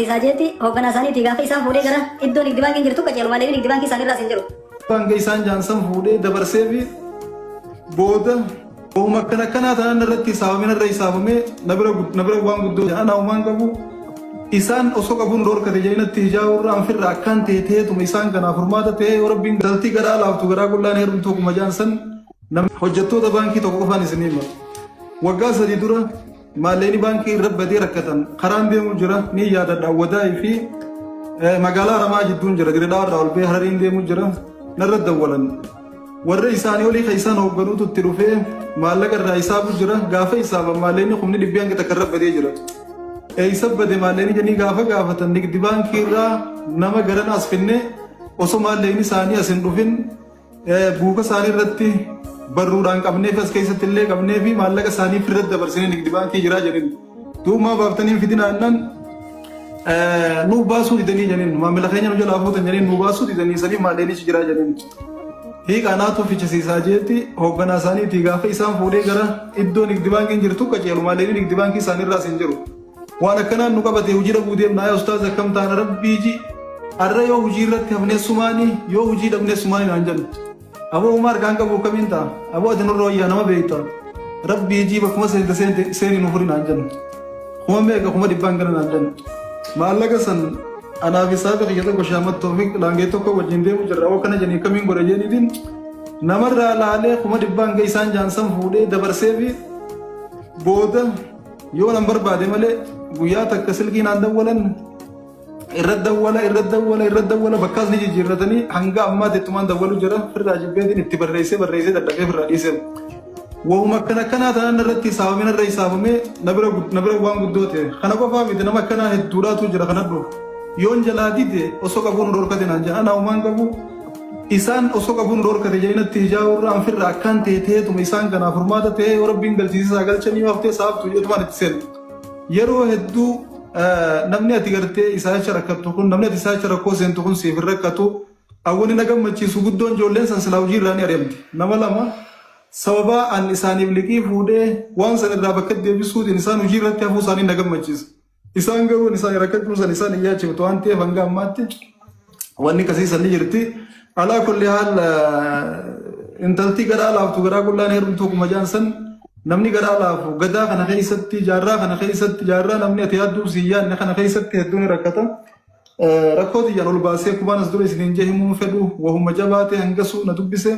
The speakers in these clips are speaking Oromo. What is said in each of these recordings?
Isajeetti hoogganaa isaaniiti gaafa isaan fuudhee gara iddoo nigdi baankiin jirtu qajeelu malee nigdi baankii isaan irraas hin jiru. Baankii isaan jaansan fuudhee dabarsee fi booda ooma akkanaa tanan irratti isaafameen irra isaafamee na bira waan guddoo jedhan uumaan qabu isaan osoo qabuun dhoorkate jedhinatti ijaa'urra anfirra akkaan teeteetuma isaan kanaaf furmaata ta'ee yoo rabbiin galtii garaa laaftu garaa qullaan heerumtu akkuma jaansan hojjettoota baankii tokko qofaan isinii hima. Waggaa sadii dura Maalleeni baankii irra badee rakkatan karaan deemu jira ni yaadadha wadaa fi magaalaa Ramaa jidduun jira Dirreedhaa irraa ol ba'ee Harariin deemu jira narra dawwalan warra isaanii olii kan isaan hoogganuutu itti dhufee maallaqa irraa isaabu jira gaafa isaaban maalleeni humni dhibbii hanga takka irra badee jira isa bade maalleeni janii gaafa gaafatan nigdi baankii irraa nama garan as finne osoo maalleeni isaanii as hin dhufin buuka isaanii irratti barruudhaan qabneef as keessatti illee qabnee fi maallaqa isaanii firratti dabarsinee nigdi baankii jiraa jedhin duumaa baaftanii fidinaannan nu baasuu didanii jedhin maamila keenya nu jalaa fuutan jedhin nu baasuu didanii sanii maalleenichi jiraa jedhin hiiqaanaatu fichisiisaa jeetti hoogganaa isaaniitii gaafa isaan fuudhee gara iddoo nigdi baankiin jirtu qajeelu maalleeni nigdi baankii isaanii irraas hin jiru waan akkanaan nu qabate hojii dhabuu deemnaa yaa ustaaz akkam taana rabbiiji arra yoo hojii irratti hafneessumaanii yoo hojii dhabneessumaanii naan jennu Abu Umar kan kabu kaminta Abu Adnur Roya nama beita Rabbi jiba kuma seni nufurin anjan kuma mega kuma dibangan anjan malaga san ana bisabe khiyata ko shamat tawfik lange to ko wajinde mu jarra o kana jani kamin gore jeni din namarra laale kuma dibanga isan jansan fude dabarse bi boda yo number bade male guya takkasilkin andawalan irradawwala bakkaas ni jijjiirratanii hanga ammaa teettumaan dawwalu jira firraa jibbeetiin itti barreessee dadhabee firraa dhiisee waa'uma akkanaa tanan irratti isaafameen irra isaafamee na bira waan guddoo ta'e kana qofaa miti nama akkanaa hedduudhaatu jira kana dhufu yoon jalaa dide osoo qabuun dhoorkate naan jedhan uumaan qabu isaan osoo qabuun dhoorkate jedhinatti ijaa'urra anfirra akkaan teeteetuma isaan kanaaf furmaata ta'ee yoo rabbiin galchiisisaa galchanii haftee saaftu jedhumaan itti seenu yeroo hedduu namni ati gartee isaacha rakkattu kun namni ati isaacha rakkoo seentu kun siif rakkatu awwani na gammachiisu guddoon ijoolleen san silaa hojii irraa ni ari'amti nama lama sababa an isaaniif liqii fuudhee waan san irraa bakka deebisuutiin isaan hojii irratti hafuu isaanii na gammachiisa isaan garuu isaan rakkachuu san isaan hin yaachiftu waan ta'eef hanga ammaatti wanni kasiisan ni jirti alaa kulli haal intaltii garaa laaftu garaa qullaan heerumtu akkuma jaansan namni garaa laafu gadaa kana keessatti jaarraa namni ati yaadduu siyyaan kana keessatti hedduun rakkata rakkooti jan ol baasee kubaan as dura isiniin jee himuun fedhu wahuma jabaate hangasuu na dubbise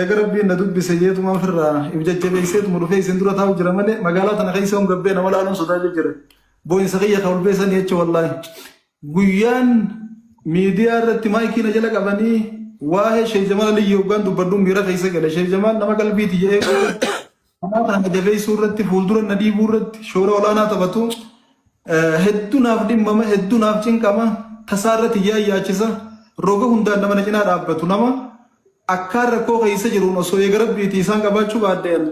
garabbiin na dubbise jeetumaan firraa ibjajjabeesseetuma dhufee isin dura taa'u jira malee magaalaa tana keessa on gabbee nama laaluun sodaa jira boo'insa kiyya kan ol beesan jecha wallaahi guyyaan miidiyaa irratti maayikii na jala qabanii waa'ee Sheekh Jamaal Aliyyi hoggaan dubbadduun miira keessa gale Sheekh Jamaal nama qalbiiti jedhee Kana jabeessuu irratti fuuldura na dhiibuu irratti shoora olaanaa taphatu hedduunaaf dhimmama hedduunaaf cinqama tasaa irratti yaachisa roga hundaan nama na cinaa dhaabbatu nama akkaan rakkoo keessa jiruun osoo eegarabbiitii isaan qabaachuu baaddeen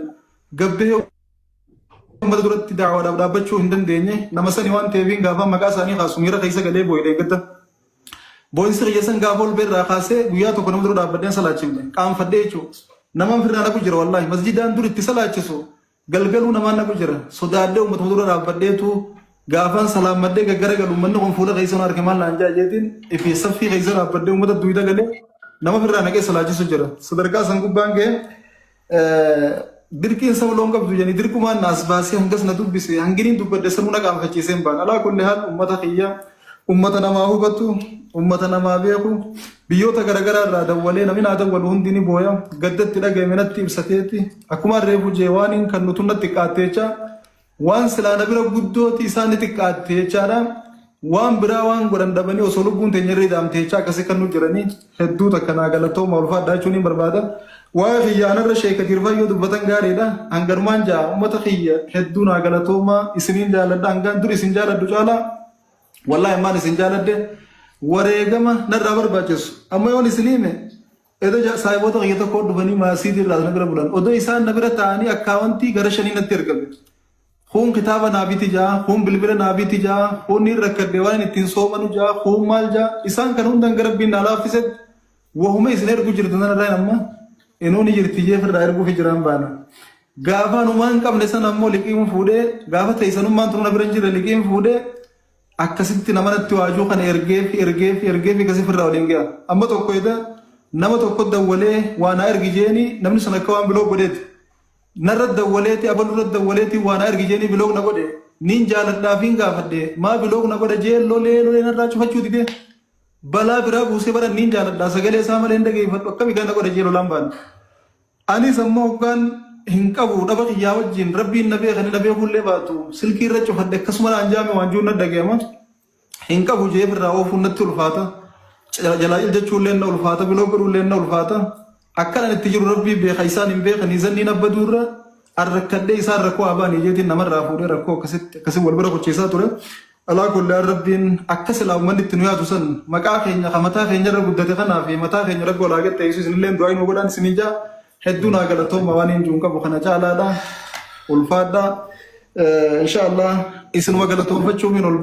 gabbee uummata duratti daawwadhaaf dhaabbachuu hin dandeenye nama sani waan ta'eefiin gaafa maqaa isaanii kaasu miira keessa galee boo'ee eeggata. Boo'insi qiyyasan gaafa ol beerraa kaasee guyyaa tokko nama dura dhaabbadeen salaachifne qaanfadhee jechuudha. Namaan firraa naqu jira wallaahi masjidaan dur itti salaachisu galgaluu namaan naqu jira sodaadhee uummata dura dhaabbadheetu gaafaan salaammadhee gaggara galu uummanni kun fuula keessa harke maal naan jaajeetiin ifi saffii keessa dhaabbadhee uummata duwida galee nama firraa naqee salaachisu jira sadarkaa san gubbaan ga'e dirqiin saba loon qabdu jedhanii dirqumaan naas baasee hangas na dubbise hanginiin dubbadde sanuu na qaanfachiiseen baan alaa kulli haal uummata kiyya ummata namaa hubatu ummata namaa beeku biyyoota garaagaraa irraa dawwalee namni naa dawwalu hundi ni booya gaddatti dhaga'ame natti ibsateetti akkuma reefu jee waan kan nutu natti xiqqaatteecha waan silaana bira guddooti isaan ni xiqqaatteechaadha waan biraa waan godhan dhabanii osoo lubbuun teenya irra hidhaamteecha akkasii kan nu jiranii hedduu takka naa galatooma ulfaadhaa jechuun ni barbaada waa'ee xiyyaanarra sheeka jirfayyoo dubbatan gaariidha hangarumaan jaa ummata xiyya hedduu naa galatooma isiniin jaaladha hangaan dur isin jaaladhu caalaa wallahi maan isin jaaladde wareegama narraa barbaachisu amma yoon isiniime edo saayiboota kiyya tokko dhufanii maasiitii irraa na bira bulan odoo isaan na bira ta'anii akkaawwantii gara shanii natti ergame kun kitaaba naabiti jaa kun bilbila naabiti jaa kun ni rakkadde waan ittiin soomanu jaa kun maal jaa isaan kan hundan gara rabbiin na laaffisetti wahuma isin ergu jirtu nanarraa amma inuuni jirti jeef irraa erguuf jiraan baana gaafa numaan qabne san ammoo liqiin fuudhee gaafa teessanummaan turu na bira jira liqiin fuudhee akkasitti namanatti waajuu kana ergeef kasi firraa waliin ga'a. Amma tokko edda nama tokko dawwalee waan ergi jeeni namni sun akka waan biloo godheeti. Narra dawwaleeti abalurra dawwaleeti waan ergi jeeni biloo na godhe. Nin jaaladhaafiin gaafadhe maa biloo na godhe jee lolee narraa cufachuu dide. Balaa biraa buusee bara nin jaaladhaa sagalee isaa malee hin dhageeffadhu akkami gana godhe jee lolaan baane. Anis ammoo hoggaan hin qabu dhaba xiyyaa wajjin rabbiin na beekani na beekullee baatu silkii irra cufadhe akkasuma naan jaame waan juun na dhageema hin qabu jee birraa oofuun natti ulfaata jalaa'il jechuullee na ulfaata biloo godhuullee na ulfaata akkanan itti jiru rabbii beeka isaan hin beekanii zanniin abbaduurra arrakkadhee isaan rakkoo abaanii jeetiin namarraa fuudhee rakkoo akkasii wal bira qochiisaa ture alaa kullee rabbiin akka silaa uummanni itti nu yaadu san maqaa keenya mataa keenya irra guddate kanaa fi mataa keenya rabbi olaa gatte isinillee du'aa hin godhaan isin ijaa hedduu naa galatooma waan hin jiru qabu kana caalaadha ulfaadha insha Allah isinuma galatoonfachuun ol